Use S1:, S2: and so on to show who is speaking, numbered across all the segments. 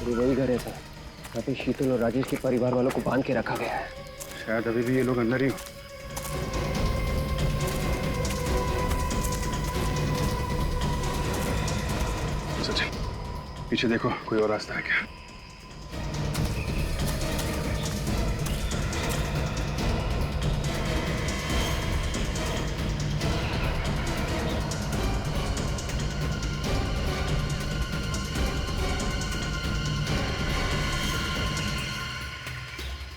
S1: ये वही घर है सर, यहाँ पे शीतल और राजेश के परिवार वालों को बांध के रखा गया है।
S2: शायद अभी भी ये लोग अंदर ही हो। सचिन, पीछे देखो, कोई और रास्ता है क्या?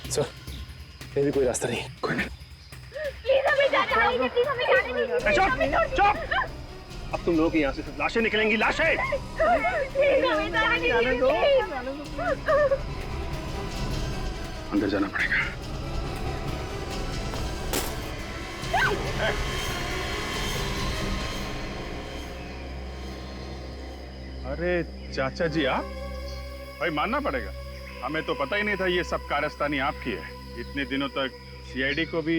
S1: सर, ये भी कोई रास्ता नहीं।
S2: कोई नहीं।
S3: प्लीज हमें जाने दीजिए, प्लीज हमें जाने दीजिए।
S2: चुप! चुप! अब तुम लोग यहाँ से लाशें निकलेंगी, लाशें!
S3: प्लीज हमें जाने दीजिए।
S2: अंदर जाना पड़ेगा। अरे चाचा जी, आप? भाई मानना पड़ेगा, हमें तो पता ही नहीं था ये सब कारस्तानी आपकी है। इतने दिनों तक सीआईडी को भी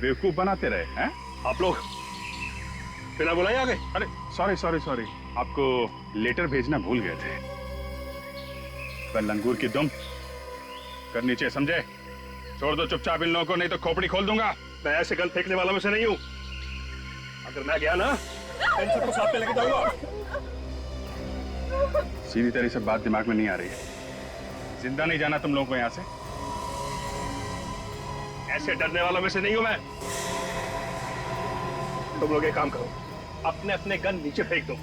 S2: बेवकूफ बनाते रहे हैं आप लोग। बिना बुलाए आ गए। अरे सॉरी सॉरी सॉरी, आपको लेटर भेजना भूल गए थे। वह लंगूर की दुम कर नीचे, समझे? छोड़ दो चुपचाप इन लोगों को, नहीं तो खोपड़ी खोल दूंगा। मैं ऐसे गन फेंकने वालों में से नहीं हूं। अगर मैं गया ना, इन सबको साथ में लेके जाऊंगा। सीधी तरह से बात दिमाग में नहीं आ रही है। जिंदा नहीं जाना तुम लोगों को यहां से। ऐसे डरने वालों में से नहीं हूं मैं। तुम लोग एक काम करो, अपने अपने गन नीचे फेंक दो,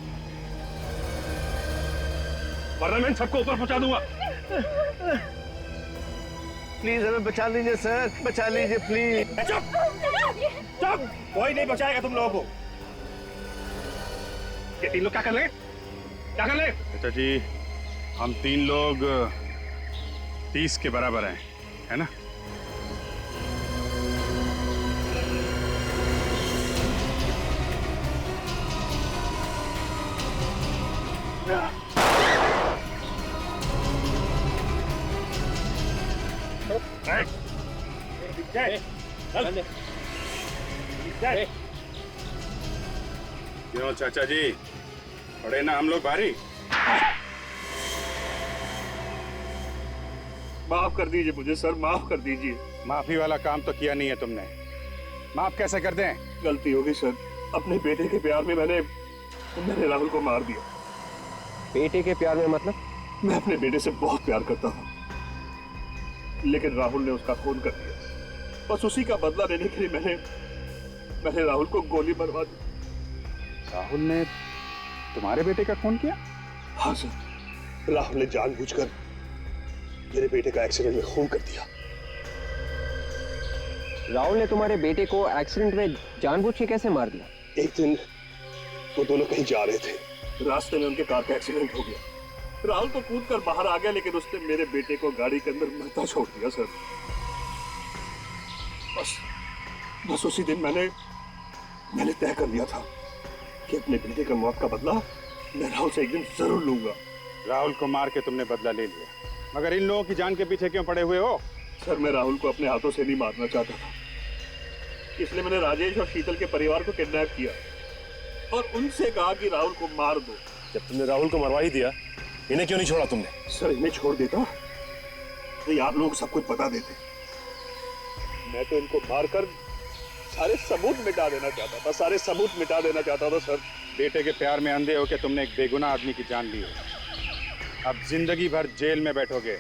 S2: वरना मैं इन सबको ऊपर पहुंचा दूंगा।
S4: प्लीज हमें बचा लीजिए सर, बचा लीजिए प्लीज।
S2: चुप! चुप! कोई नहीं बचाएगा तुम लोगों को। ये तीन लोग क्या कर रहे हैं? क्या कर रहे हैं? चाचा जी, हम तीन लोग 30 के बराबर हैं, है ना? क्यों चाचा जी, पड़े ना हम लोग भारी?
S5: माफ कर दीजिए मुझे सर, माफ कर दीजिए।
S2: माफी वाला काम तो किया नहीं है तुमने, माफ कैसे कर दें?
S5: गलती हो गई सर, अपने बेटे के प्यार में मैंने राहुल को मार दिया।
S1: बेटे के प्यार में मतलब?
S5: मैं अपने बेटे से बहुत प्यार करता था, लेकिन राहुल ने उसका खून कर दिया। बस उसी का बदला लेने के लिए मैंने राहुल को गोली मरवा दी।
S2: राहुल ने तुम्हारे बेटे का खून किया?
S5: हाँ सर, राहुल ने जानबूझकर मेरे बेटे का एक्सीडेंट में खून कर दिया।
S1: राहुल ने तुम्हारे बेटे को एक्सीडेंट में जानबूझ के कैसे मार दिया?
S5: एक दिन वो दोनों कहीं जा रहे थे, रास्ते में उनके कार का एक्सीडेंट हो गया। राहुल तो कूद कर बाहर आ गया, लेकिन उसने मेरे बेटे को गाड़ी के अंदर मरता छोड़ दिया सर। बस उसी दिन मैंने तय कर लिया था कि अपने बेटे का मौत का बदला मैं राहुल से एक दिन जरूर लूंगा।
S2: राहुल को मार के तुमने बदला ले लिया, मगर इन लोगों की जान के पीछे क्यों पड़े हुए हो?
S5: सर, मैं राहुल को अपने हाथों से नहीं मारना चाहता था, इसलिए मैंने राजेश और शीतल के परिवार को किडनैप किया और उनसे कहा कि राहुल को मार दो।
S6: जब तुमने राहुल को मरवा ही दिया, इन्हें क्यों नहीं छोड़ा तुमने?
S5: सर, इन्हें छोड़ देता तो ये आप लोग सब कुछ बता देते। मैं तो इनको मारकर सारे सबूत मिटा देना चाहता था, सारे सबूत मिटा देना चाहता था सर।
S2: बेटे के प्यार में अंधे होकर तुमने एक बेगुनाह आदमी की जान ली है। अब जिंदगी भर जेल में बैठोगे,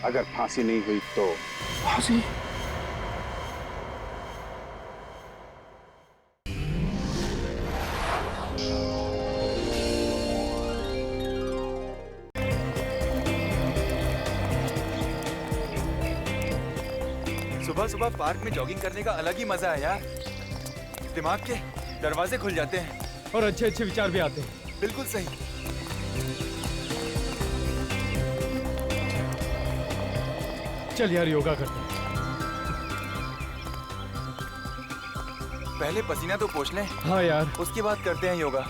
S2: अगर फांसी नहीं हुई तो।
S5: फांसी?
S7: सुबह सुबह पार्क में जॉगिंग करने का अलग ही मजा है यार। दिमाग के दरवाजे खुल जाते हैं
S8: और अच्छे अच्छे विचार भी आते हैं।
S7: बिल्कुल सही।
S8: चल यार, योगा करते हैं।
S7: पहले पसीना तो पोंछ लें।
S8: हाँ यार,
S7: उसके बाद करते हैं योगा।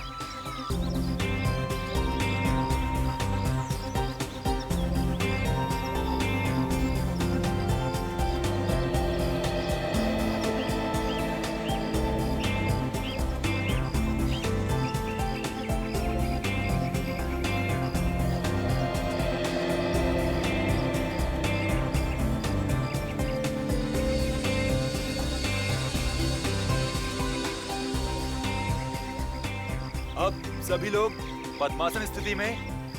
S7: सभी लोग पद्मासन स्थिति में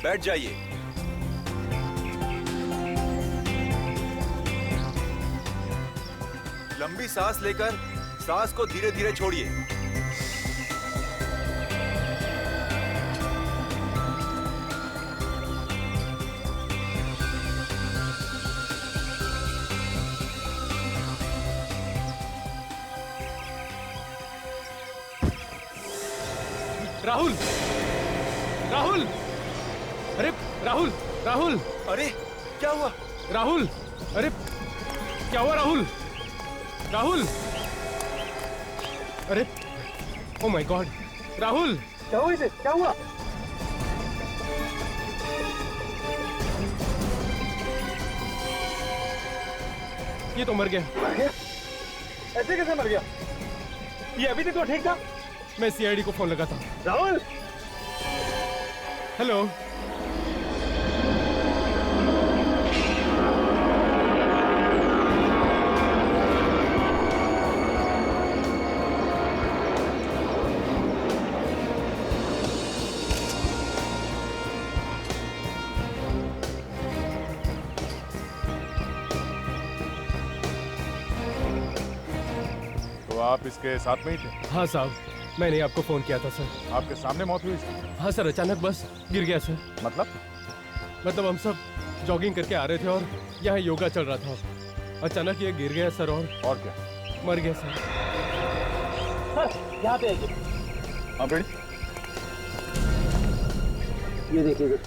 S7: बैठ जाइए। लंबी सांस लेकर सांस को धीरे धीरे छोड़िए।
S8: राहुल, राहुल, अरे राहुल, राहुल,
S7: अरे क्या हुआ?
S8: राहुल, अरे क्या हुआ राहुल? राहुल, अरे ओ माय गॉड, राहुल,
S4: क्या हुआ इसे? क्या हुआ?
S8: ये तो मर गया।
S4: ऐसे कैसे मर गया? ये अभी तक तो ठीक था।
S8: मैं सीआईडी को फोन लगाता हूँ।
S4: राहुल,
S8: हेलो,
S6: तो आप इसके साथ में ही थे?
S8: हाँ साहब, मैंने आपको फोन किया था सर।
S6: आपके सामने मौत हुई इसकी?
S8: हाँ सर, अचानक बस गिर गया सर।
S6: मतलब
S8: हम सब जॉगिंग करके आ रहे थे और यहाँ योगा चल रहा था। अचानक ये गिर गया सर और
S6: क्या?
S8: मर गया सर।
S4: यहाँ पे आइए।
S6: हाँ बेटी,
S4: ये देखिए,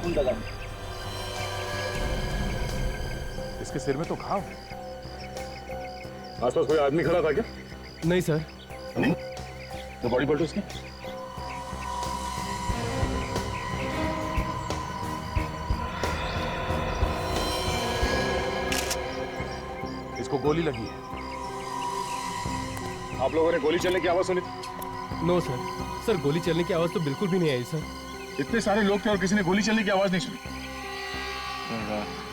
S4: खून लगा।
S6: इसके सिर में तो घाव है। आसपास कोई आदमी खड़ा था क्या?
S8: नहीं सर।
S6: नहीं? तो बॉडी पलटो उसकी। इसको गोली लगी है। आप लोगों ने गोली चलने की आवाज सुनी थी?
S8: नो सर, सर गोली चलने की आवाज तो बिल्कुल भी नहीं आई सर।
S6: इतने सारे लोग थे और किसी ने गोली चलने की आवाज नहीं सुनी।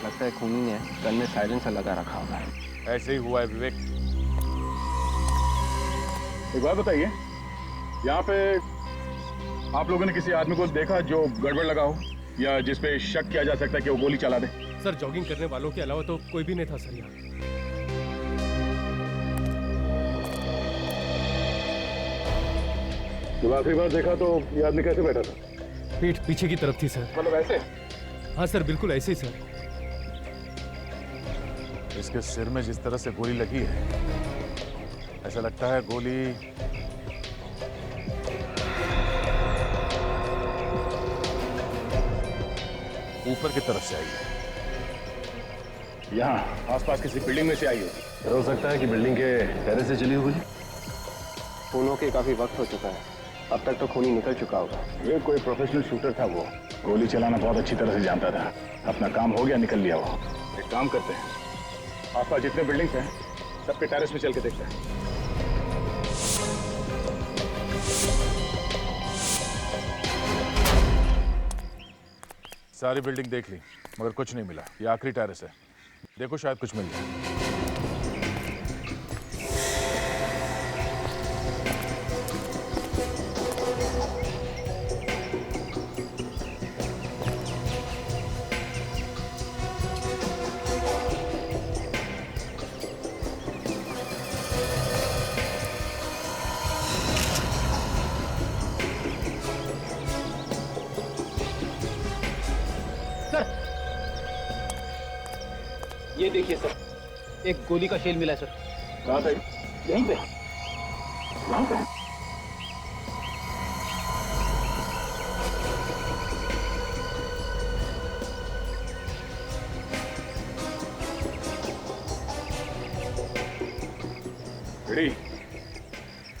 S1: लगता है खूनी ने गन में साइलेंसर लगा रखा होगा।
S6: ऐसे ही हुआ है विवेक। एक बात बताइए, यहाँ पे आप लोगों ने किसी आदमी को देखा जो गड़बड़ लगा हो या जिस पे शक किया जा सकता है कि वो गोली चला दे?
S8: सर जॉगिंग करने वालों के अलावा तो कोई भी नहीं था सर यहाँ।
S6: जब आखिरी बार देखा तो ये आदमी कैसे बैठा था?
S8: पीठ पीछे की तरफ थी सर।
S6: मतलब ऐसे?
S8: हाँ सर, बिल्कुल ऐसे ही सर।
S6: इसके सिर में जिस तरह से गोली लगी है, ऐसा लगता है गोली ऊपर की तरफ से आई है। यहाँ आसपास किसी बिल्डिंग में से आई होगी।
S4: हो सकता है कि बिल्डिंग के टेरेस से चली हुई।
S1: खूनों के काफी वक्त हो चुका है, अब तक तो खूनी निकल चुका होगा।
S6: ये कोई प्रोफेशनल शूटर था, वो गोली चलाना बहुत अच्छी तरह से जानता था। अपना काम हो गया, निकल लिया वो। एक काम करते हैं, आसपास जितने बिल्डिंग्स हैं सबके टेरेस में चल के देखते हैं। सारी बिल्डिंग देख ली मगर कुछ नहीं मिला। ये आखिरी टेरेस है, देखो शायद कुछ मिल जाए।
S9: ये देखिए सर, एक गोली का शेल मिला है सर।
S6: कहाँ पे?
S9: यहीं पे।
S6: यहाँ पे?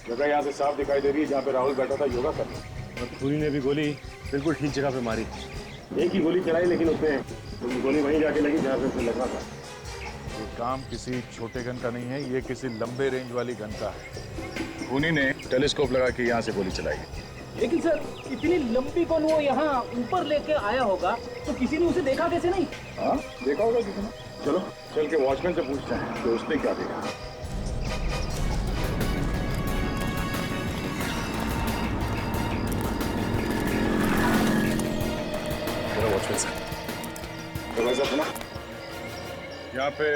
S6: जगह यहाँ से साफ दिखाई दे रही है जहाँ पे राहुल बैठा था योगा करने।
S4: और खूनी ने भी गोली बिल्कुल ठीक जगह पे मारी। एक ही गोली चलाई, लेकिन उसमें गोली वहीं जाके लगी जहाँ पे उसे लगना था।
S6: ये काम किसी छोटे गन का नहीं है, ये किसी लंबे रेंज वाली गन का है। खूनी ने टेलीस्कोप लगा के यहाँ से गोली चलाई।
S9: लेकिन सर, इतनी लंबी गन वो यहाँ ऊपर लेके आया होगा तो किसी ने उसे देखा कैसे नहीं?
S6: हाँ, देखा होगा किसी ने। चलो चल के वॉचमैन से पूछते हैं कि उसने क्या देखा। नमस्कार सर। तो भाई साहब ना, यहाँ पे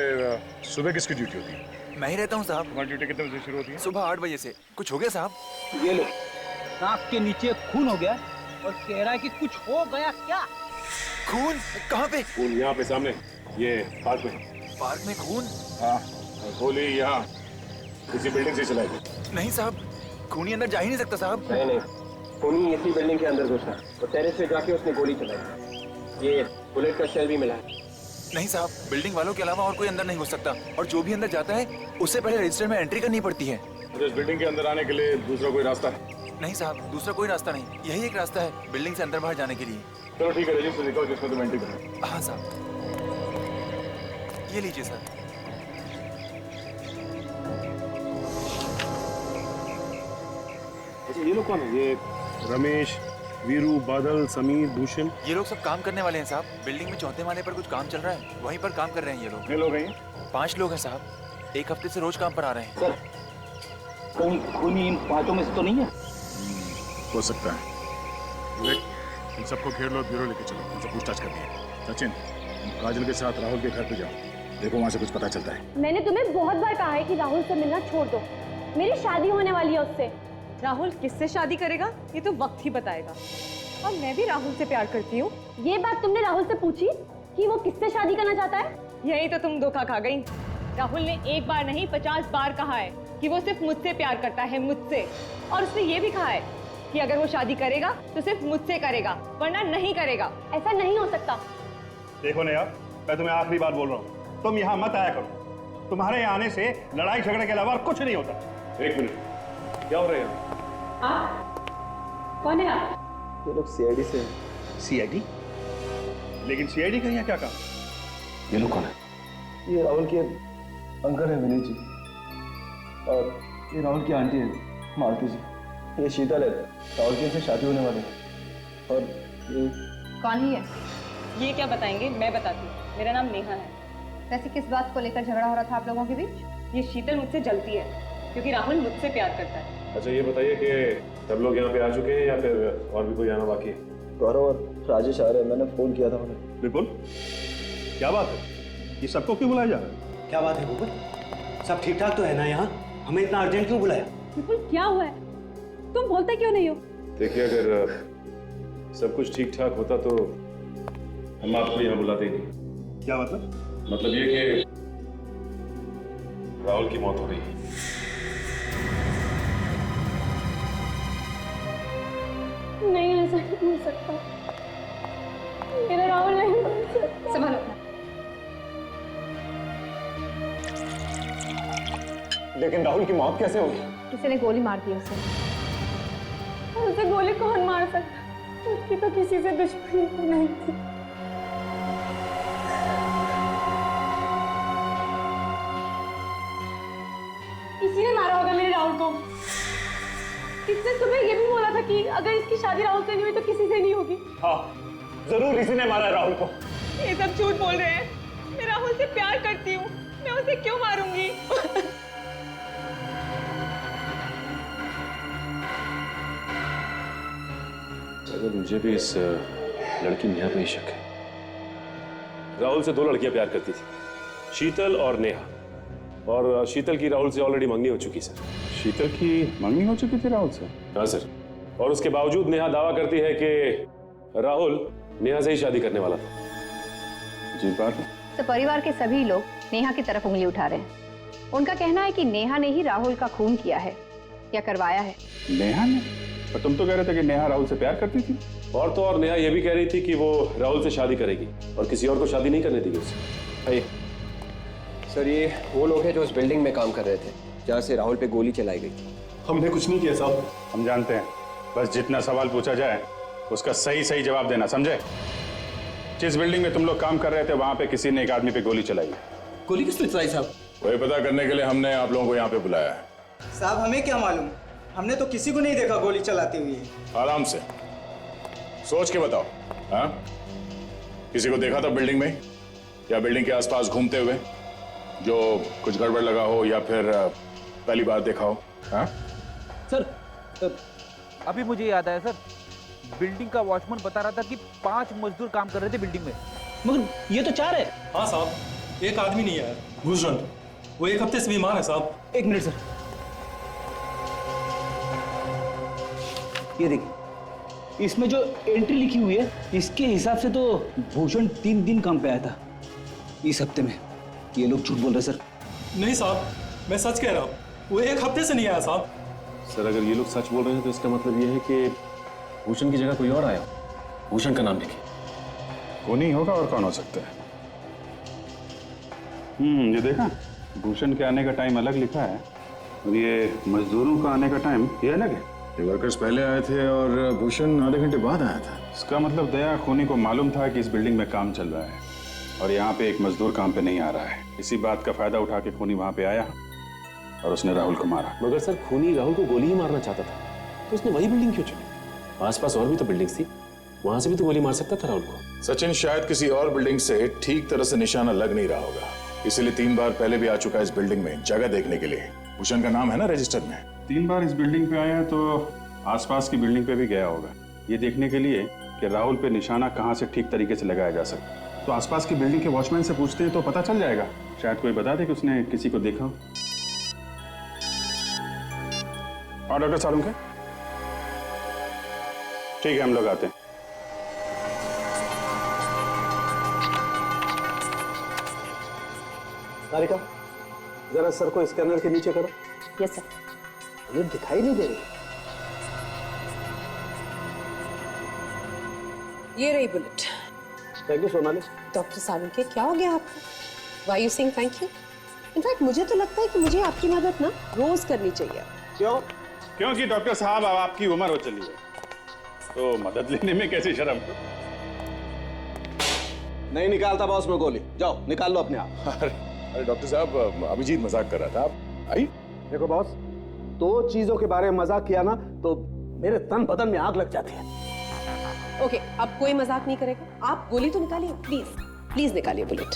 S6: सुबह किसकी ड्यूटी होती है?
S7: मैं ही रहता हूँ साहब।
S6: तुम्हारी ड्यूटी कितने बजे शुरू होती है?
S7: सुबह 8 बजे से। कुछ हो गया साहब?
S9: ये लो, नाक के नीचे खून हो गया और कह रहा है कि कुछ हो गया क्या?
S7: खून? कहाँ पे?
S6: खून यहाँ पे सामने, ये पार्क में।
S7: पार्क में खून?
S6: हाँ, और गोली यहाँ किसी बिल्डिंग से चलाई गई।
S7: नहीं साहब, खूनी अंदर जा ही नहीं सकता साहब।
S1: नहीं नहीं, खूनी इसी बिल्डिंग के अंदर घुसा और टेरेस पे जाके उसने गोली चलाई। ये बुलेट का शेल भी मिला है।
S7: नहीं साहब, बिल्डिंग वालों के अलावा और कोई अंदर नहीं घुस सकता, और जो भी अंदर जाता है उससे पहले रजिस्टर में एंट्री करनी पड़ती है।
S6: तो इस बिल्डिंग के अंदर आने के लिए दूसरा कोई रास्ता है?
S7: नहीं साहब, दूसरा कोई रास्ता नहीं, यही एक रास्ता है बिल्डिंग से अंदर बाहर जाने के लिए।
S6: चलो ठीक है, रजिस्टर दिखाओ जिसमें तुम एंट्री करो।
S7: हाँ साहब, ये लीजिए सर।
S4: अच्छा, ये लोग कौन है? ये रमेश, वीरू, बादल, समीर, भूषण।
S7: ये लोग सब काम करने वाले हैं साहब। बिल्डिंग में चौथे माले पर कुछ काम चल रहा है, वहीं पर काम कर रहे हैं ये लोग।
S6: कितने लोग हैं?
S7: 5 लोग हैं साहब, एक हफ्ते से रोज काम पर आ रहे हैं।
S9: सर, कहीं खूनी इन 5 में से तो नहीं है?
S6: हो सकता है। विवेक, इन सबको घेर लो, ब्यूरो लेके चलो, उनसे पूछताछ करनी है। सचिन, तुम काजल के साथ राहुल के घर पे जाओ, देखो वहाँ से कुछ पता चलता है।
S3: मैंने तुम्हें बहुत बार कहा है कि राहुल से मिलना छोड़ दो, मेरी शादी होने वाली है उससे।
S10: राहुल किससे शादी करेगा ये तो वक्त ही बताएगा। और मैं भी राहुल से प्यार करती हूँ।
S3: ये बात तुमने राहुल से पूछी कि वो किससे शादी करना चाहता है?
S10: यही तो तुम धोखा खा गई। राहुल ने एक बार नहीं 50 बार कहा है कि वो सिर्फ मुझसे प्यार करता है, मुझसे। और उसने ये भी कहा है कि अगर वो शादी करेगा तो सिर्फ मुझसे करेगा, वरना नहीं करेगा।
S3: ऐसा नहीं हो सकता।
S5: देखो नया, मैं तुम्हें आखिरी बात बोल रहा हूँ, तुम यहाँ मत आया करो। तुम्हारे यहाँ आने से लड़ाई झगड़े के अलावा और कुछ नहीं होता।
S6: एक मिनट, क्या हो रहा है?
S10: कौन है आप?
S1: ये लोग सीआईडी से।
S5: सीआईडी? लेकिन सीआईडी का यहाँ क्या काम?
S6: ये लोग कौन है?
S1: ये राहुल के अंकल है विनीत जी, और ये राहुल की आंटी है मालती जी। ये शीतल है, राहुल की से शादी होने वाली है। और ये
S10: कौन ही है? ये क्या बताएंगे, मैं बताती हूँ। मेरा नाम नेहा है। वैसे किस बात को लेकर झगड़ा हो रहा था आप लोगों के बीच? ये शीतल मुझसे जलती है क्योंकि राहुल मुझसे प्यार करता है।
S4: अच्छा, ये बताइए कि सब लोग यहाँ पे आ चुके हैं या फिर और भी कोई आना बाकी है?
S1: गौरव और राजेश आ रहे हैं, मैंने फोन किया था उन्हें।
S5: बिल्कुल, क्या बात है? ये सबको क्यों बुलाया जा रहा है?
S11: क्या बात है बुलबुल, सब ठीक ठाक तो है ना यहाँ? हमें इतना अर्जेंट क्यों बुलाया?
S10: बिल्कुल, क्या हुआ है? तुम बोलते क्यों नहीं हो?
S4: देखिए, अगर सब कुछ ठीक ठाक होता तो हम आपको यहाँ बुलाते ही नहीं।
S5: क्या मतलब?
S4: मतलब ये कि राहुल की मौत हो गई।
S3: नहीं, ऐसा नहीं हो सकता। मेरा राहुल नहीं हो सकता।
S10: संभालो।
S4: लेकिन राहुल की मौत कैसे होगी?
S10: किसी ने गोली मार दी उसे।
S3: उसे गोली कौन मार सकता? उसकी तो किसी से दुश्मनी नहीं थी। किसी ने मारा होगा मेरे राहुल को। किसने तुम्हें ये भी बोला था कि अगर इसकी शादी राहुल से नहीं हुई तो किसी से नहीं होगी?
S5: हाँ, जरूर इसी ने मारा है राहुल को।
S10: ये सब झूठ बोल रहे हैं। मैं राहुल से प्यार करती हूँ, मैं उसे क्यों मारूंगी?
S4: अगर मुझे भी इस लड़की नेहा पे ही शक है। राहुल से 2 लड़कियां प्यार करती थी, शीतल और नेहा। और शीतल की राहुल से ऑलरेडी मंगनी हो चुकी सर।
S2: शीतल की मंगनी हो चुकी थी राहुल से?
S4: हाँ सर, और उसके बावजूद नेहा दावा करती है कि राहुल नेहा से ही शादी करने वाला था।
S2: जी बात है।
S12: तो परिवार के सभी लोग नेहा की तरफ उंगली उठा रहे हैं। उनका कहना है कि नेहा ने ही राहुल का खून किया है या करवाया है।
S2: नेहा ने? पर तुम तो कह रहे थे कि नेहा राहुल से प्यार करती थी।
S4: और तो और नेहा यह भी कह रही थी कि वो राहुल से शादी करेगी और किसी और को शादी नहीं करने देगी उसे।
S1: सर, ये वो लोग हैं जो उस बिल्डिंग में काम कर रहे थे जहाँ से राहुल पे गोली चलाई गई थी।
S4: हमने कुछ नहीं किया साहब।
S2: हम जानते हैं, बस जितना सवाल पूछा जाए उसका सही सही जवाब देना, समझे? जिस बिल्डिंग में तुम लोग काम कर रहे थे वहां पे किसी ने एक आदमी पे गोली चलाई।
S11: गोली किसने चलाई साहब?
S6: वही पता करने के लिए हमने आप लोगों को यहाँ पे बुलाया है।
S11: साहब, हमें क्या मालूम, हमने तो किसी को नहीं देखा गोली चलाते हुए।
S6: आराम से सोच के बताओ। हाँ, किसी को देखा था बिल्डिंग में या बिल्डिंग के आसपास घूमते हुए जो कुछ गड़बड़ लगा हो या फिर पहली बार देखा हो? हाँ
S9: सर, अभी मुझे याद आया सर, बिल्डिंग का वॉचमैन बता रहा था कि 5 मजदूर काम कर रहे थे बिल्डिंग में, मगर ये तो 4 है।
S13: हाँ साहब, एक आदमी नहीं है भूषण, वो 1 हफ्ते से बीमार है साहब।
S9: 1 मिनट सर, ये देखिए इसमें जो एंट्री लिखी हुई है इसके हिसाब से तो भूषण 3 दिन काम पे आया था इस हफ्ते में। ये लोग झूठ बोल रहे सर।
S13: नहीं साहब, मैं सच कह रहा हूँ, वो 1 हफ्ते से नहीं आया साहब।
S4: सर अगर ये लोग सच बोल रहे हैं तो इसका मतलब ये है कि भूषण की जगह कोई और आया। भूषण का नाम लिखे।
S2: कौन ही होगा और कौन हो सकता है? ये देखा, भूषण के आने का टाइम अलग लिखा है और ये मजदूरों का आने का टाइम ये अलग है।
S6: ये वर्कर्स पहले आए थे और भूषण आधे घंटे बाद आया था।
S2: इसका मतलब दया खूनी को मालूम था कि इस बिल्डिंग में काम चल रहा है और यहाँ पे एक मजदूर काम पे नहीं आ रहा है। इसी बात का फायदा उठा के खूनी वहाँ पे आया और उसने राहुल को मारा।
S4: मगर सर खूनी राहुल को गोली ही मारना चाहता था तो उसने वही बिल्डिंग क्यों चुनी? आसपास और भी तो बिल्डिंग्स थी, वहां से भी तो गोली मार सकता था राहुल को।
S6: सचिन, शायद किसी और बिल्डिंग से ठीक तरह से निशाना लग नहीं रहा होगा, इसीलिए 3 बार पहले भी आ चुका है इस बिल्डिंग में जगह देखने के लिए। भूषण का नाम है ना रजिस्टर में।
S2: 3 बार इस बिल्डिंग पे आया तो आसपास की बिल्डिंग पे भी गया होगा, ये देखने के लिए कि राहुल पे निशाना कहाँ से ठीक तरीके से लगाया जा सकता। तो आसपास की बिल्डिंग के वॉचमैन से पूछते हैं तो पता चल जाएगा, शायद कोई बता दे कि उसने किसी को देखा हो। और डॉक्टर सालुंखे, ठीक है हम लोग आते हैं।
S11: सारिका, जरा सर को स्कैनर के नीचे करो।
S12: Yes sir.
S11: ये दिखाई नहीं दे रही।
S14: ये रही bullet.
S11: Thank you Sonali.
S14: Doctor Salunkhe, क्या हो गया आपको? Why you saying thank you? In fact मुझे तो लगता है कि मुझे आपकी मदद ना रोज करनी चाहिए।
S11: क्यों?
S2: क्योंकि डॉक्टर साहब अब आपकी उम्र हो चली है तो मदद लेने में कैसी शर्म।
S11: नहीं निकालता बॉस में गोली, जाओ निकाल लो अपने आप।
S6: अरे डॉक्टर साहब, अभिजीत मजाक कर रहा था। आप आई?
S11: देखो बॉस, 2 चीजों के बारे में मजाक किया ना तो मेरे तन बदन में आग लग जाती है।
S14: ओके, अब कोई मजाक नहीं करेगा। आप गोली तो निकालिए, प्लीज प्लीज निकालिए बुलेट।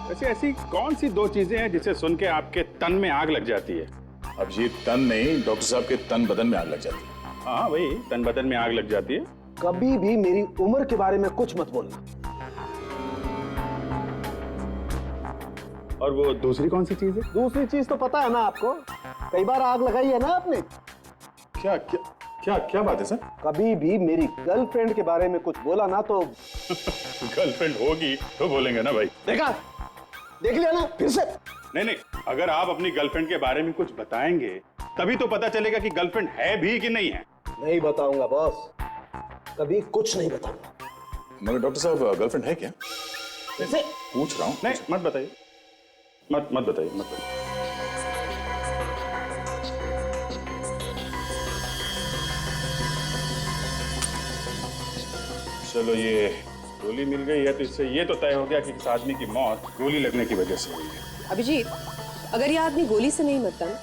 S2: वैसे ऐसी कौन सी 2 चीजें हैं जिसे सुन के आपके तन में आग लग जाती है?
S6: अब ये तन नहीं, डॉक्टर साहब के तन बदन में आग लग जाती है।
S2: हाँ वही, तन बदन में आग लग जाती है।
S11: कभी भी मेरी उम्र के बारे में कुछ मत बोलना।
S2: और वो दूसरी कौन सी चीज है?
S11: दूसरी चीज तो पता है ना आपको, कई बार आग लगाई है ना आपने।
S6: क्या क्या क्या क्या बात है सर?
S11: कभी भी मेरी गर्लफ्रेंड के बारे में कुछ बोला ना तो
S2: गर्लफ्रेंड होगी तो बोलेंगे ना भाई।
S11: देखा, देख लिया ना फिर से।
S2: नहीं, अगर आप अपनी गर्लफ्रेंड के बारे में कुछ बताएंगे तभी तो पता चलेगा कि गर्लफ्रेंड है भी कि नहीं है।
S11: नहीं बताऊंगा बॉस, कभी कुछ नहीं बताऊंगा।
S6: मगर डॉक्टर साहब, गर्लफ्रेंड है क्या?
S11: कैसे?
S6: पूछ रहा हूँ।
S2: नहीं, मत बताइए, मत बताइए, मत बताइए। चलो, ये गोली मिल गई है तो इससे ये तो तय हो गया कि इस आदमी की मौत गोली लगने की वजह से हुई है।
S14: अभिजीत, अगर ये आदमी गोली से नहीं मरता ना,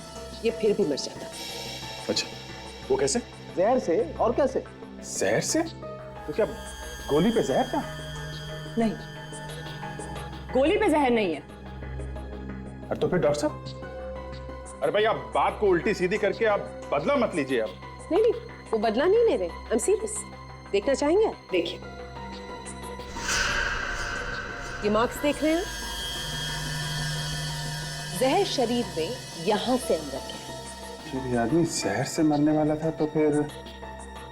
S14: ये फिर भी मर जाता।
S6: अच्छा, वो कैसे?
S11: जहर से। और कैसे?
S2: जहर से? तो क्या गोली पे जहर था?
S10: नहीं, गोली पे जहर नहीं है।
S2: अरे तो फिर डॉक्टर साहब, अरे भाई आप बात को उल्टी सीधी करके आप बदला मत लीजिए। आप
S14: नहीं, वो बदला नहीं ले रहे। I am serious. देखना चाहेंगे? देखिए, ये मार्क्स देख रहे हैं? जहर शरीर में यहां से अंदर गया।
S2: जब ये आदमी जहर से मरने वाला था तो फिर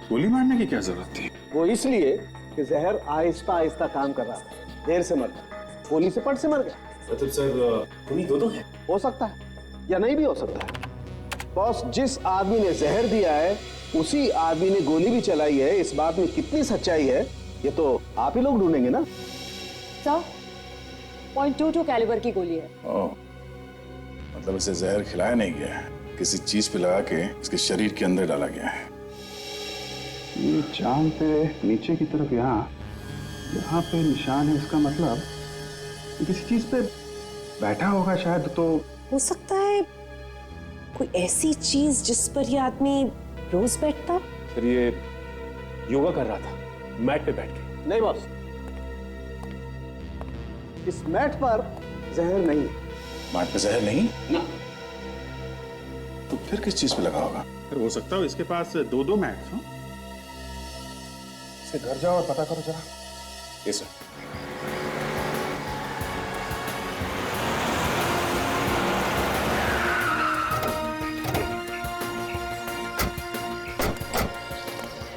S2: गोली मारने की क्या जरूरत थी?
S11: वो इसलिए कि जहर आहिस्ता आहिस्ता काम कर रहा था, देर से मर गया। गोली से पट से मर गया।
S4: मतलब सर खूनी 2 है?
S11: हो सकता है या नहीं भी हो सकता है। बॉस, जिस आदमी ने जहर दिया है उसी आदमी ने गोली भी चलाई है। इस बात में कितनी सच्चाई है ये तो आप ही लोग ढूंढेंगे ना।
S10: सर, .22 कैलिबर की गोली है।
S6: ओह, मतलब इसे जहर खिलाया नहीं गया है, किसी चीज पे लगा के इसके शरीर के अंदर डाला गया है।
S2: ये चांद पे नीचे की तरफ यहाँ पे निशान है, इसका मतलब ये किसी चीज पे बैठा होगा शायद। तो
S14: हो सकता है कोई ऐसी चीज जिस पर ये आदमी रोज बैठता।
S4: सर ये योगा कर रहा था मैट पे बैठ के।
S11: नहीं बॉस, इस मैट पर जहर नहीं है।
S6: मैट पे जहर नहीं?
S11: ना।
S6: तो फिर किस चीज पे लगा होगा?
S2: फिर हो सकता है इसके पास 2-2 मैक्स हो।
S6: इसे घर जाओ और पता करो जरा। ये सर।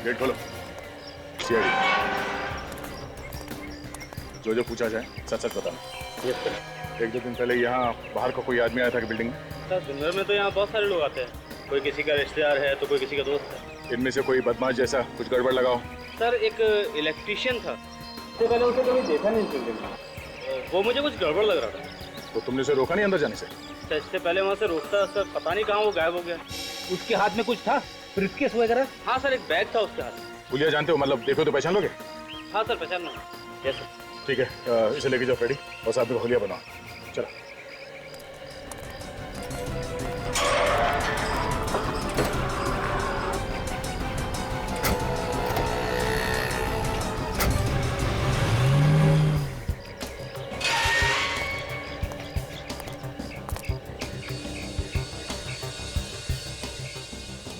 S6: गेट खोलो। सीआईडी। जो पूछा जाए सच सच बताना। 1-2 दिन पहले यहाँ बाहर का कोई आदमी आया था कि बिल्डिंग में?
S15: सर दिन भर में तो यहाँ बहुत सारे लोग आते हैं, कोई किसी का रिश्तेदार है तो कोई किसी का दोस्त है।
S6: इनमें से कोई बदमाश जैसा कुछ गड़बड़ लगाओ।
S15: सर एक इलेक्ट्रिशियन था, इससे पहले उसे कभी देखा नहीं बिल्डिंग में, वो मुझे कुछ गड़बड़ लग रहा था।
S6: तो तुमने उसे रोका नहीं अंदर जाने से?
S15: सर इससे पहले वहाँ से रोकता सर, पता नहीं कहाँ वो गायब हो गया।
S9: उसके हाथ में कुछ था, ब्रीफकेस वगैरह?
S15: हाँ सर एक बैग था उसके हाथ में।
S6: पुलिया जानते हो, मतलब देखो तो पहचान लोगे?
S15: हाँ सर पहचान लो। Yes sir.
S6: ठीक है, इसे लेके जाओ फ्रेडी और साथ में होलिया बनाओ। चलो।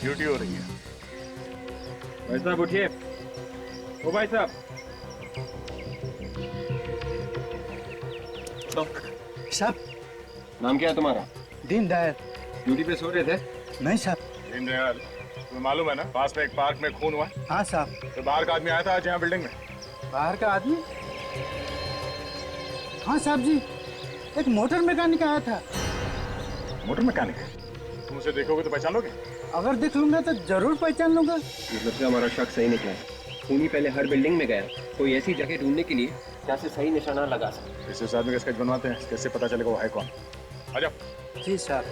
S6: ड्यूटी हो रही है।
S2: भाई साहब उठिए। ओ भाई साहब।
S1: साहब, नाम क्या है तुम्हारा?
S9: दीनदयाल।
S1: ड्यूटी पे सो रहे थे?
S9: नहीं साहब।
S6: दीनदयाल, तुम्हें मालूम है ना पास में एक पार्क में खून हुआ?
S9: हाँ साहब।
S6: तो बाहर का आदमी आया था आज यहाँ बिल्डिंग में?
S9: बाहर का आदमी? हाँ साहब जी, एक मोटर मैकेनिक आया था।
S6: Motor mechanic? तुम उसे देखोगे तो पहचान लोगे?
S9: अगर देख लूंगा तो जरूर पहचान लूंगा।
S1: मतलब से हमारा शक सही निकला है। खूनी पहले हर बिल्डिंग में गया, कोई ऐसी जगह ढूंढने के लिए जहाँ से सही निशाना लगा सके।
S6: इस आदमी का स्केच बनवाते हैं, कैसे पता चलेगा वो है कौन? आ जाओ।
S9: जी साहब।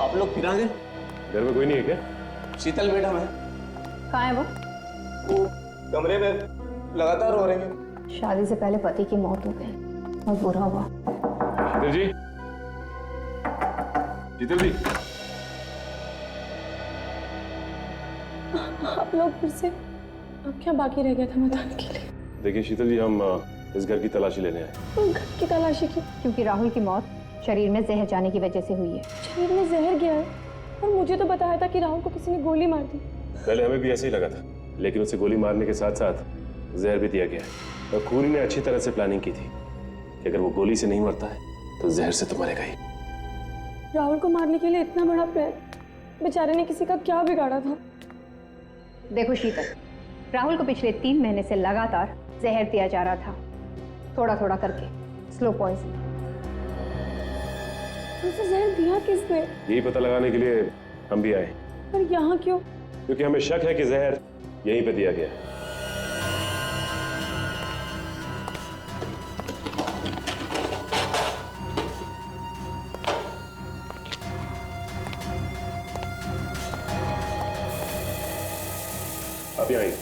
S1: आप लोग फिर आ गए?
S4: घर में कोई नहीं है क्या?
S1: शीतल मैडम है।
S12: कहाँ है वो?
S1: कमरे में लगातार रो रही है।
S12: शादी से पहले पति की मौत हो गई और बुरा हुआ।
S4: शीतल जी, शीतल जी।
S3: आप लोग फिर से, अब क्या बाकी रह गया था बताने के लिए?
S4: देखिए शीतल जी, हम इस घर की तलाशी लेने आए।
S3: घर की तलाशी की?
S12: क्योंकि राहुल की मौत शरीर में जहर जाने की वजह से हुई है।
S3: शरीर में जहर गया है? और मुझे तो बताया था कि राहुल को किसी ने गोली मार दी।
S4: पहले हमें भी ऐसे ही लगा था, लेकिन उसे गोली मारने के साथ साथ जहर भी दिया गया है। और खूनी ने अच्छी तरह से प्लानिंग की थी कि अगर वो गोली से नहीं मरता है तो जहर से तो मरेगा ही।
S3: राहुल को मारने के लिए इतना बड़ा प्रयत्न, बेचारे ने किसी का क्या बिगाड़ा था?
S12: देखो शीतल, राहुल को पिछले 3 महीने से लगातार जहर दिया जा रहा था, थोड़ा थोड़ा करके, स्लो पॉइजन।
S3: उसे जहर दिया किसने?
S4: यही पता लगाने के लिए हम भी आए।
S3: पर यहाँ क्यों?
S4: क्योंकि हमें शक है कि जहर यहीं पे दिया गया है। आप यहाँ आइए।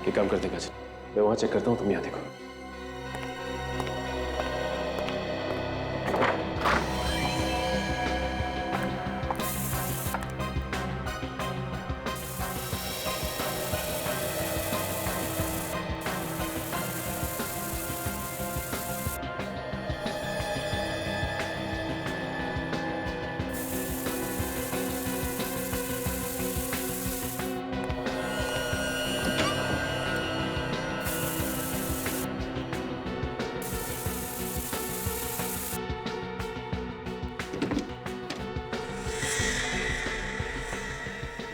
S4: एक काम करते काजल, मैं वहां चेक करता हूं, तुम यहाँ देखो।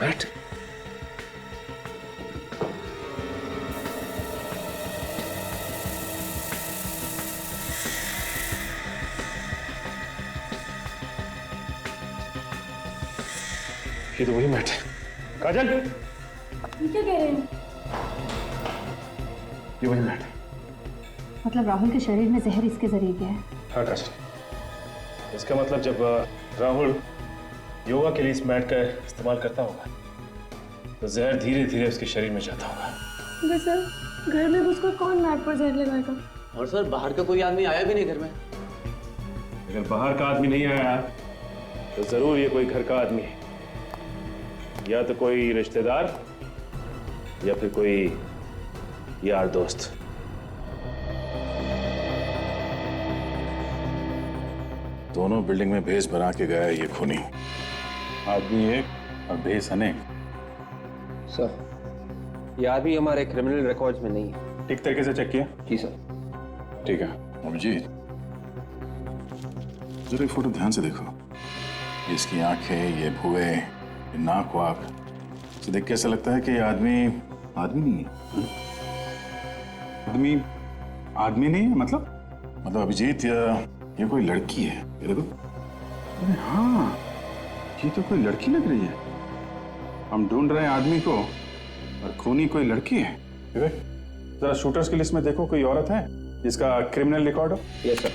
S4: बैठ। ये तो वही मैट है। काजल,
S3: ये क्या कह रहे हैं?
S6: ये वही मैट है।
S12: मतलब राहुल के शरीर में जहर इसके जरिए गया है।
S4: हाँ काशी, इसका मतलब जब राहुल योगा के लिए इस मैट का इस्तेमाल करता होगा तो जहर धीरे धीरे उसके शरीर में जाता होगा।
S3: सर घर में घुसकर कौन मैट पर जहर लगाएगा?
S15: और सर बाहर का कोई आदमी आया भी नहीं घर में।
S4: अगर बाहर का आदमी नहीं आया तो जरूर ये कोई घर का आदमी है, या तो कोई रिश्तेदार या फिर कोई यार दोस्त।
S6: दोनों बिल्डिंग में भेस बना के गया है ये खूनी। आदमी एक और भेस अनेक।
S15: सर ये आदमी हमारे क्रिमिनल रिकॉर्ड्स में नहीं है।
S6: ठीक तरीके से चेक किया?
S15: जी सर।
S6: ठीक है। अभिजीत, जरा ये फोटो ध्यान से देखो। इसकी आंखें, ये भुए, ये नाक वाक, इसे देख के ऐसा लगता है कि ये आदमी नहीं है। आदमी नहीं है मतलब अभिजीत, ये कोई लड़की है। ये देखो। अरे हाँ, ये तो कोई लड़की लग रही है। हम ढूंढ रहे हैं आदमी को और खूनी कोई लड़की है। जरा शूटर्स की लिस्ट में देखो, कोई औरत है जिसका क्रिमिनल रिकॉर्ड हो?
S15: Yes sir.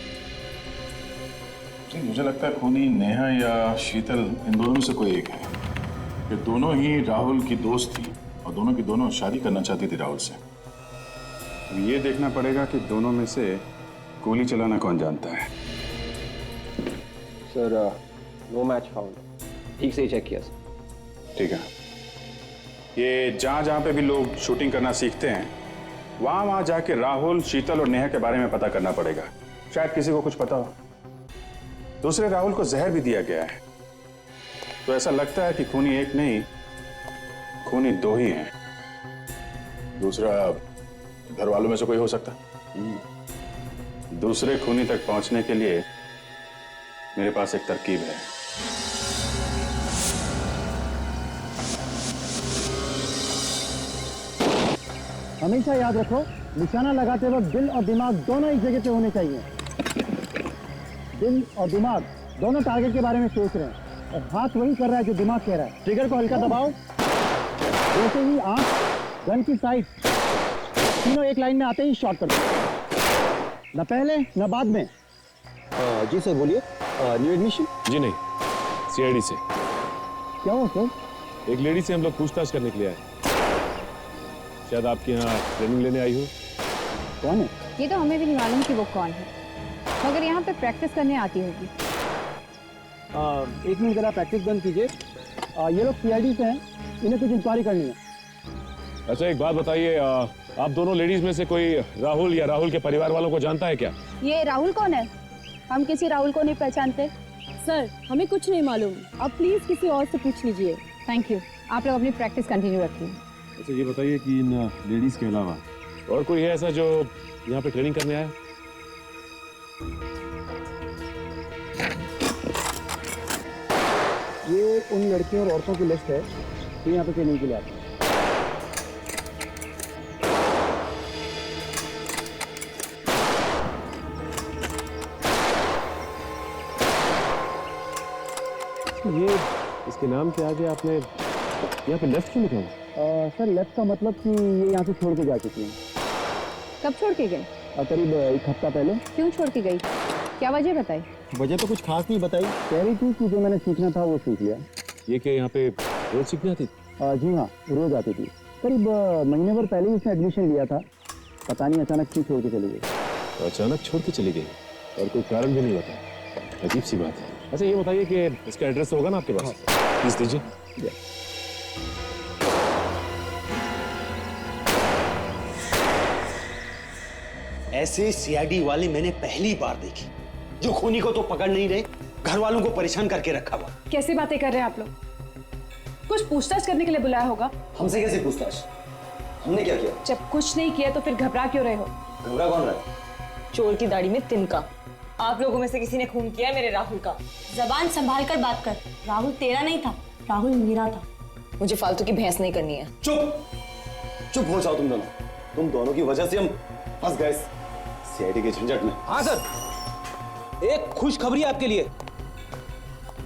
S6: मुझे लगता है खूनी नेहा या शीतल, इन दोनों में से कोई एक है। ये दोनों ही राहुल की दोस्त थी और दोनों की दोनों शादी करना चाहती थी राहुल से। अब ये देखना पड़ेगा कि दोनों में से गोली चलाना कौन जानता है।
S15: Sir no match found. ठीक से ही चेक किया सर।
S6: ठीक है। ये जहाँ पे भी लोग शूटिंग करना सीखते हैं वहाँ जाके राहुल, शीतल और नेहा के बारे में पता करना पड़ेगा। शायद किसी को कुछ पता हो। दूसरे राहुल को जहर भी दिया गया है, तो ऐसा लगता है कि खूनी एक नहीं, खूनी दो ही हैं। दूसरा घर वालों में से कोई हो सकता है। दूसरे खूनी तक पहुंचने के लिए मेरे पास एक तरकीब है।
S16: हमेशा याद रखो, निशाना लगाते वक्त दिल और दिमाग दोनों एक जगह पे होने चाहिए। दिल और दिमाग दोनों टारगेट के बारे में सोच रहे हैं और हाथ वही कर रहा है जो दिमाग कह रहा है। ट्रिगर को हल्का दबाओ। जैसे ही आंख, गन की साइड, तीनों एक लाइन में आते ही शॉट कर दो। न पहले न बाद में।
S15: जी सर बोलिए। New admission?
S4: जी नहीं, सीआईडी से।
S16: क्या हो सर?
S4: एक लेडी से हम लोग पूछताछ करने के लिए आए। शायद आपके यहाँ ट्रेनिंग लेने आई हो।
S16: कौन है?
S12: ये तो हमें भी नहीं मालूम कि वो कौन है, मगर यहाँ पे प्रैक्टिस करने आती होगी।
S16: एक मिनट जरा प्रैक्टिस बंद कीजिए। ये लोग सीआईडी से हैं, इन्हें कुछ इंक्वायरी करनी है।
S4: अच्छा एक बात बताइए, आप दोनों लेडीज में से कोई राहुल या राहुल के परिवार वालों को जानता है क्या?
S3: ये राहुल कौन है? हम किसी राहुल को नहीं पहचानते। सर हमें कुछ नहीं मालूम, आप प्लीज किसी और से पूछ लीजिए।
S12: Thank you. आप लोग अपनी प्रैक्टिस कंटिन्यू रखिए।
S4: अच्छा ये बताइए कि इन लेडीज के अलावा और कोई है ऐसा जो यहाँ पे ट्रेनिंग करने आया?
S16: ये उन लड़कियों और औरतों की लिस्ट है जो यहाँ पे ट्रेनिंग के लिए आते हैं।
S4: ये इसके नाम के आगे आपने यहाँ पे लेफ्ट क्यों लिखा है?
S16: सर लेफ्ट का मतलब कि ये यहाँ से छोड़ के जा चुकी हैं।
S12: कब छोड़ के गई?
S16: करीब एक हफ्ता पहले।
S12: क्यों छोड़ के गई? क्या वजह बताई?
S16: वजह तो कुछ खास नहीं बताई, कह रही थी कि जो मैंने सीखना था वो सीख लिया।
S4: ये क्या यहाँ पे रोज सीखने आती थी?
S16: जी हाँ, रोज आती थी। करीब महीने भर पहले ही उसने एडमिशन लिया था, पता नहीं अचानक क्यों छोड़ के चली गई।
S4: तो अचानक छोड़ के चली गई और कोई कारण भी नहीं बताया? अजीब सी बात है। अच्छा ये बताइए कि इसका एड्रेस होगा ना आपके पास? प्लीज दीजिए।
S17: ऐसे सीआईडी वाले मैंने पहली बार देखे, जो खूनी को तो पकड़ नहीं रहे, घर वालों को परेशान करके रखा हुआ।
S3: कैसी बातें कर रहे हैं आप लोग? कुछ पूछताछ करने के लिए बुलाया होगा।
S17: हमसे कैसे पूछताछ? हमने क्या किया?
S3: जब कुछ नहीं किया तो फिर घबरा क्यों रहे हो?
S17: घबरा कौन रहा है?
S10: चोर की दाढ़ी में तिनका। आप लोगों में से किसी ने खून किया है मेरे राहुल का।
S3: जबान संभाल कर बात कर। राहुल तेरा नहीं था, राहुल मेरा था।
S10: मुझे फालतू की बहस नहीं करनी है।
S17: चुप हो जाओ तुम दोनों की वजह से हम फंस गए सीआईडी के झंझट में।
S9: हाँ सर, एक खुशखबरी आपके लिए,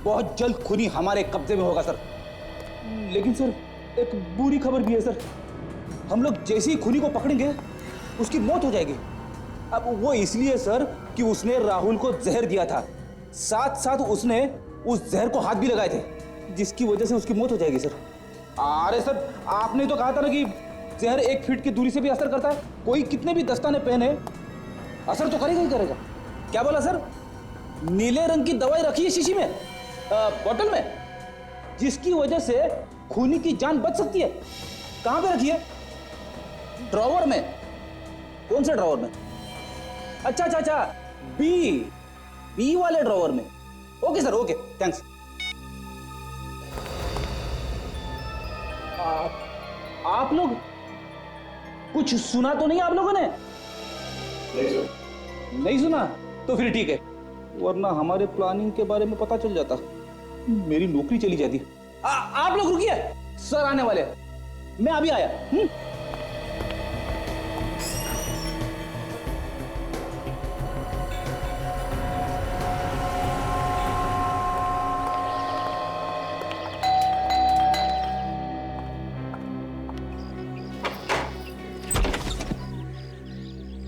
S9: बहुत जल्द खूनी हमारे कब्जे में होगा सर। लेकिन सर एक बुरी खबर भी है सर, हम लोग जैसे ही खूनी को पकड़ेंगे उसकी मौत हो जाएगी। अब वो इसलिए सर कि उसने राहुल को जहर दिया था, साथ साथ उसने उस जहर को हाथ भी लगाए थे, जिसकी वजह से उसकी मौत हो जाएगी सर। अरे सर, आपने तो कहा था ना कि जहर 1 फीट की दूरी से भी असर करता है। कोई कितने भी दस्ताने पहने, असर तो करेगा ही करेगा। क्या बोला सर? नीले रंग की दवाई रखी है शीशी में, बोतल में, जिसकी वजह से खूनी की जान बच सकती है। कहां पे रखी है? ड्रॉवर में। कौन से ड्रॉवर में? अच्छा, बी वाले ड्रॉवर में। Okay sir, okay, thanks. आप लोग कुछ सुना तो नहीं आप लोगों ने? नहीं सुना? तो फिर ठीक है, वरना हमारे प्लानिंग के बारे में पता चल जाता, मेरी नौकरी चली जाती। आप लोग रुकिए, सर आने वाले, मैं अभी आया।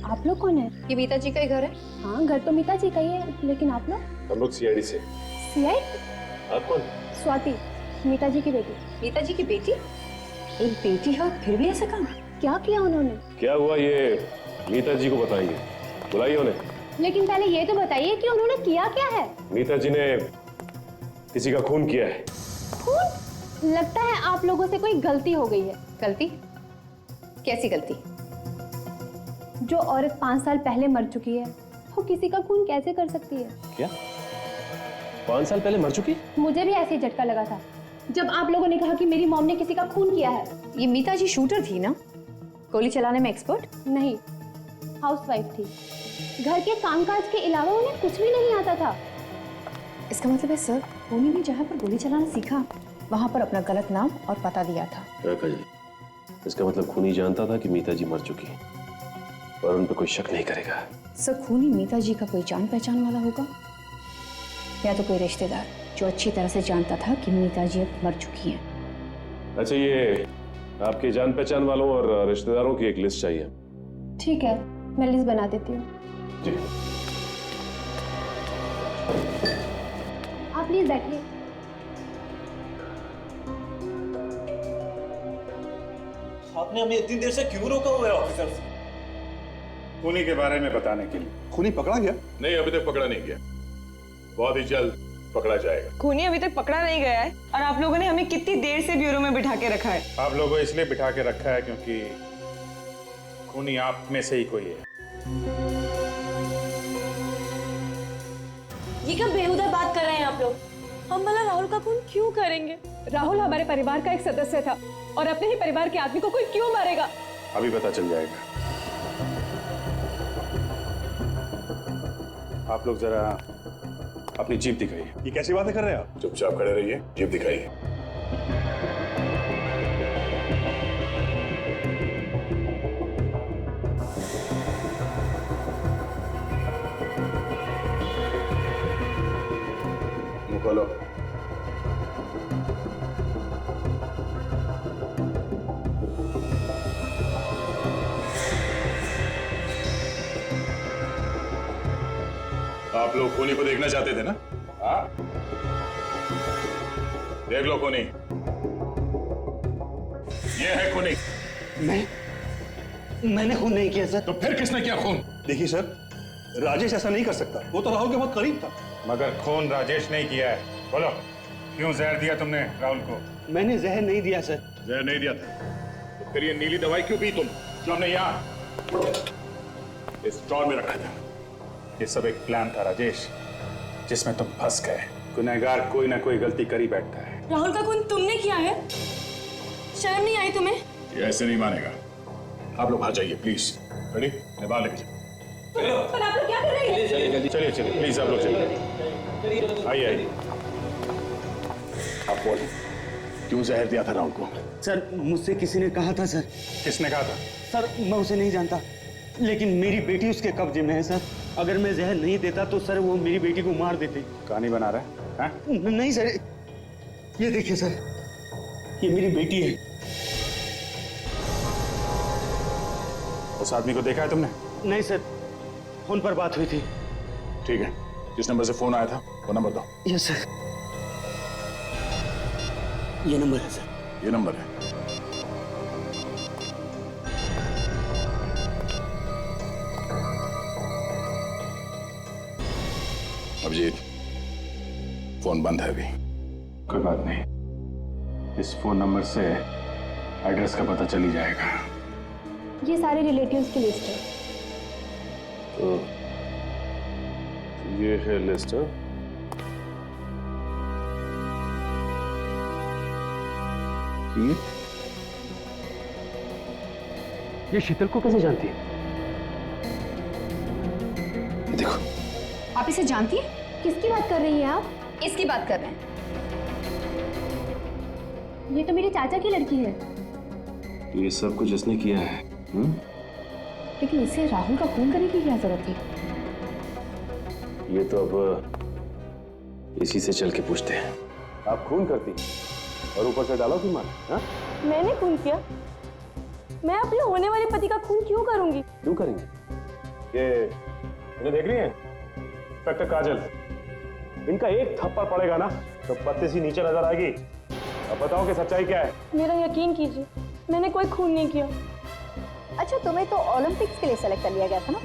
S12: आप लोग कौन है?
S18: ये मीता जी का ही घर है।
S12: हाँ, घर तो मीता जी का ही है, लेकिन आप लोग?
S4: हम लोग सीआईडी से।
S12: सीआईडी?
S4: आप कौन?
S12: स्वाति, मीता जी की बेटी।
S18: मीता जी की बेटी? एक बेटी है, फिर भी ऐसा काम?
S12: क्या किया उन्होंने?
S4: क्या हुआ ये मीता जी को बताइए, बुलाइए उन्हें।
S12: लेकिन पहले ये तो बताइए कि उन्होंने किया क्या है?
S4: मीता जी ने किसी का खून किया है।
S12: खून? लगता है आप लोगों से कोई गलती हो गई है।
S18: गलती? कैसी गलती?
S12: जो औरत 5 साल पहले मर चुकी है, वो किसी का खून कैसे कर सकती है?
S4: क्या 5 साल पहले मर चुकी?
S12: मुझे भी ऐसे ही झटका लगा था जब आप लोगों ने कहा कि मेरी मॉम ने किसी का खून किया है।
S18: ये मीता जी शूटर थी ना? गोली चलाने में एक्सपर्ट?
S12: नहीं, हाउसवाइफ थी। घर के कामकाज के अलावा उन्हें कुछ भी नहीं आता था।
S18: इसका मतलब है सर, खूनी ने जहाँ पर गोली चलाना सीखा, वहाँ पर अपना गलत नाम और पता दिया था।
S4: इसका मतलब खूनी जानता था कि मीता जी मर चुकी है और उन पर कोई शक नहीं करेगा।
S18: सर, खूनी मीता जी का कोई जान पहचान वाला होगा, या तो कोई रिश्तेदार जो अच्छी तरह से जानता था कि मीता जी अब मर चुकी हैं।
S4: अच्छा, ये आपके जान पहचान वालों और रिश्तेदारों की एक लिस्ट चाहिए।
S12: ठीक है, मैं लिस्ट बना देती हूँ।
S4: जी।
S12: आप प्लीज बैठिए।
S17: आपने हमें इतनी देर से क्यों रोका हुआ है ऑफिसर?
S6: खूनी के बारे में बताने के लिए।
S5: खूनी पकड़ा गया?
S2: नहीं, अभी तक पकड़ा नहीं गया, बहुत ही जल्द पकड़ा जाएगा।
S10: खूनी अभी तक पकड़ा नहीं गया है और आप लोगों ने हमें कितनी देर से ब्यूरो में बिठा के रखा है?
S6: आप लोगों को इसलिए बिठा के रखा है क्योंकि खूनी आप में से ही कोई है।
S3: ये क्या बेहुदा बात कर रहे हैं आप लोग? हम भला राहुल का खून क्यों करेंगे?
S10: राहुल हमारे परिवार का एक सदस्य था और अपने ही परिवार के आदमी को कोई क्यों मारेगा?
S6: अभी पता चल जाएगा। आप लोग जरा अपनी जीप दिखाइए।
S5: ये कैसी बातें कर रहे हैं आप?
S2: चुपचाप खड़े रहिए, जीप दिखाइए। मुंह खोलो। आप लोग खूनी को देखना चाहते थे ना? हाँ, देख लो खूनी। ये है खूनी।
S17: मैंने खून नहीं किया सर।
S2: तो फिर किसने किया खून?
S5: देखिए सर, राजेश ऐसा नहीं कर सकता, वो तो राहुल के बहुत करीब था।
S6: मगर खून राजेश नहीं किया है। बोलो, क्यों जहर दिया तुमने राहुल को?
S17: मैंने जहर नहीं दिया सर।
S2: जहर नहीं दिया था तो फिर ये नीली दवाई क्यों पी तुम, जो हमने यहाँ इस स्टोर में रखा था?
S6: ये सब एक प्लान था राजेश, जिसमें तुम फंस गए। गुनहगार कोई ना कोई गलती कर ही बैठता है।
S3: राहुल का खून तुमने किया है? शर्म नहीं आई तुम्हें?
S2: ये ऐसे नहीं मानेगा। आप लोग बाहर जाइए प्लीज। रेडी? मैं बाहर लेके जाऊँ।
S3: पर आप लोग क्या कर रहे हैं?
S6: चलिए चलिए प्लीज, आप लोग चलिए। आइए आइए।
S5: आप बोल, क्यों जहर दिया था राहुल को?
S17: सर, मुझसे किसी ने कहा था सर।
S6: किसने कहा था?
S17: सर, मैं उसे नहीं जानता, लेकिन मेरी बेटी उसके कब्जे में है सर। अगर मैं जहर नहीं देता तो सर वो मेरी बेटी को मार देते।
S6: कहानी बना रहा है? हाँ?
S17: नहीं सर, ये देखिए सर, ये मेरी बेटी है।
S6: उस आदमी को देखा है तुमने?
S17: नहीं सर, फोन पर बात हुई थी।
S6: ठीक है, जिस नंबर से फोन आया था वो नंबर दो।
S17: यस सर, ये नंबर है सर।
S6: ये नंबर है। अभिजीत, फोन बंद है अभी। कोई बात नहीं, इस फोन नंबर से एड्रेस का पता चल ही जाएगा।
S18: ये सारे रिलेटिव्स की लिस्ट है।
S4: तो ये है लिस्ट।
S17: ये शीतल को कैसे जानती है?
S4: देखो,
S18: आप इसे जानती है? किसकी बात कर रही हैं आप? इसकी बात कर रहे हैं। ये तो मेरे चाचा की लड़की है।
S4: तो ये सब कुछ इसने किया है।
S18: लेकिन इसे राहुल का खून करने की क्या जरूरत थी?
S4: ये तो अब इसी से चल के पूछते हैं। आप खून करती और ऊपर से डालो की मार। हाँ?
S3: मैंने खून किया? मैं अपने होने वाले पति का खून क्यों करूंगी?
S4: क्यों करेंगे? ये इन्हें देख रही हैं? इंस्पेक्टर काजल, इनका एक थप्पड़ पड़ेगा ना तो पत्ते सी नीचे नजर आएगी। अब बताओ कि सच्चाई क्या है?
S3: मेरा यकीन कीजिए, मैंने कोई खून नहीं किया।
S12: अच्छा, तुम्हें तो ओलंपिक्स के लिए सेलेक्ट कर लिया गया था ना,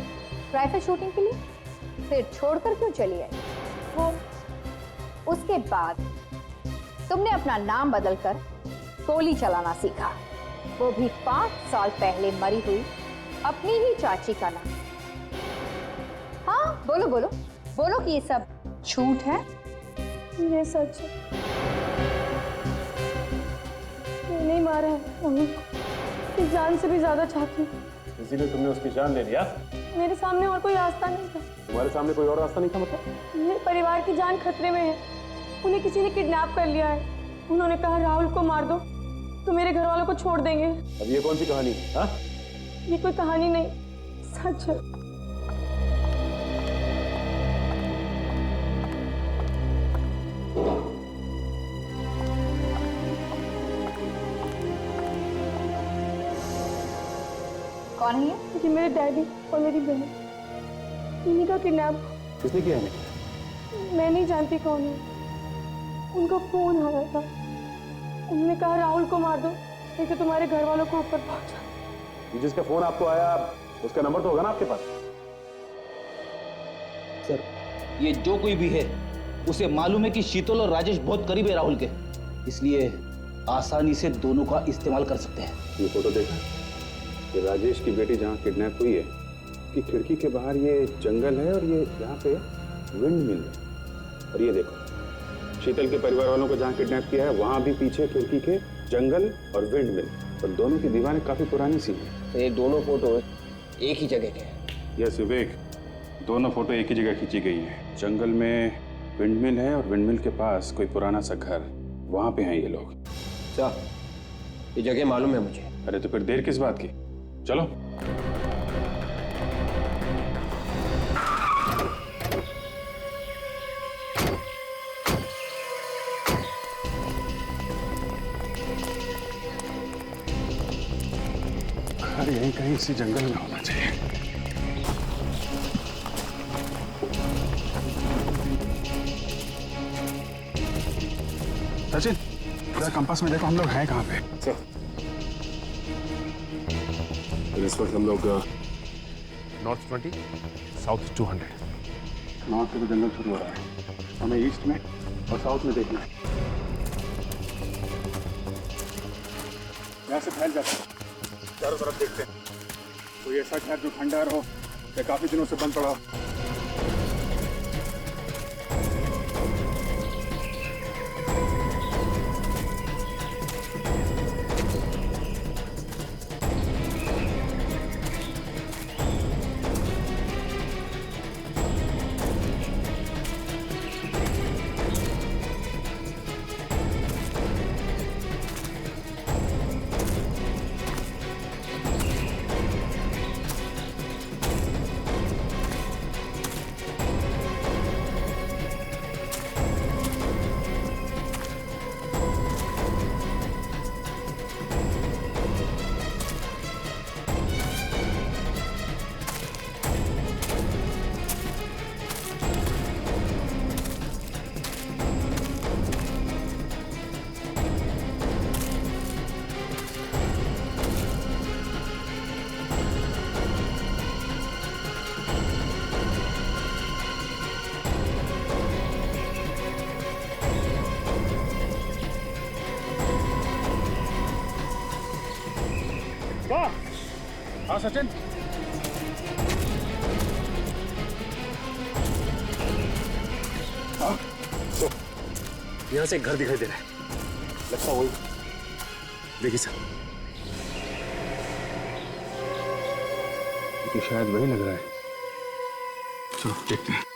S12: राइफल शूटिंग के लिए, फिर छोड़कर क्यों चली आई? वो उसके बाद तुमने अपना नाम बदलकर गोली चलाना सीखा, वो भी 5 साल पहले मरी हुई अपनी ही चाची का नाम। हाँ, बोलो बोलो बोलो कि ये सब झूठ है।
S3: ये सच है, मैंने ही मारा है राहुल को। इस जान से भी ज्यादा चाहती हूँ।
S4: इसीलिए तुमने उसकी जान ले लिया?
S3: मेरे सामने और कोई रास्ता नहीं था।
S4: तुम्हारे सामने कोई और रास्ता नहीं था मतलब?
S3: मेरे परिवार की जान खतरे में है। उन्हें किसी ने किडनैप कर लिया है। उन्होंने कहा राहुल को मार दो तो मेरे घर वालों को छोड़ देंगे।
S4: अब ये कौन सी कहानी है? हाँ?
S3: ये कोई कहानी नहीं, सच है।
S12: कौन है
S3: ये मेरे डैडी और मेरी बहन, इन्हीं का किडनैप।
S4: किसने किया है?
S3: मैं नहीं जानती कौन है। उनका फोन आया था, उन्होंने कहा राहुल को मार दो नहीं तो तुम्हारे घर वालों को ऊपर पहुंचा।
S4: जिसका फोन आपको आया उसका नंबर तो होगा ना आपके पास?
S9: सर, ये जो कोई भी है उसे मालूम है कि शीतल और राजेश बहुत करीब है राहुल के, इसलिए आसानी से दोनों का इस्तेमाल कर सकते हैं।
S6: ये फोटो देखा कि राजेश की बेटी जहाँ किडनैप हुई है उसकी खिड़की के बाहर ये जंगल है और ये यहाँ पे विंड मिल है। और ये देखो, शीतल के परिवार वालों को जहाँ किडनैप किया है वहाँ भी पीछे खिड़की के जंगल और विंड मिल, और दोनों की दीवारें काफी पुरानी सी हैं।
S11: तो ये दोनों फोटो एक ही जगह के हैं?
S6: यस विवेक, दोनों फोटो एक ही जगह खींची गई है। जंगल में विंडमिल है और विंडमिल के पास कोई पुराना सा घर, वहां पे हैं ये लोग।
S11: अच्छा, ये जगह मालूम है मुझे।
S6: अरे तो फिर देर किस बात की, चलो। घर यहीं कहीं इसी जंगल में होना चाहिए। सचिन, जरा कंपास में देखो हम लोग हैं कहाँ पे।
S4: इस वक्त हम लोग
S6: नॉर्थ 20, साउथ 200। नॉर्थ से तो जंगल शुरू हो रहा है, हमें ईस्ट में और साउथ में देखना है। यहाँ से फैल जाते हैं, चारों तरफ देखते हैं। कोई ऐसा शहर जो खंडहर हो या काफी दिनों से बंद पड़ा हो। सचिन?
S4: हाँ, तो यहाँ से एक घर दिखाई दे रहा है, लगता वही। देखिए सर,
S6: तो शायद वही लग रहा है। चलो देखते हैं।